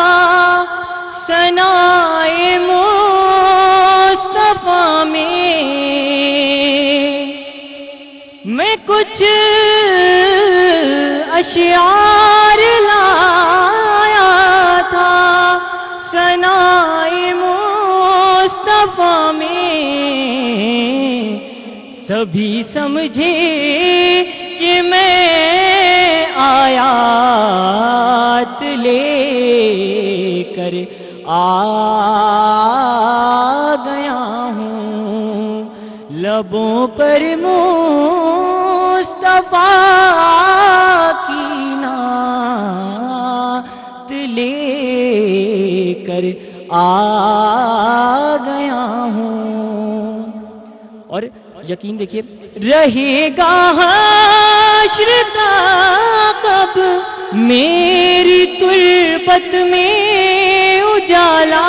[SPEAKER 4] ثنائے مصطفیٰ میں، میں کچھ اشعار لایا تھا ثنائے مصطفیٰ میں، سبھی سمجھے کہ میں آیات لے کر آ گیا ہوں، لبوں پر مصطفیٰ کی نعت لے کر آ گیا ہوں۔ اور یقین دیکھیے، رہے گا حشر کب میری تربت میں اجالا،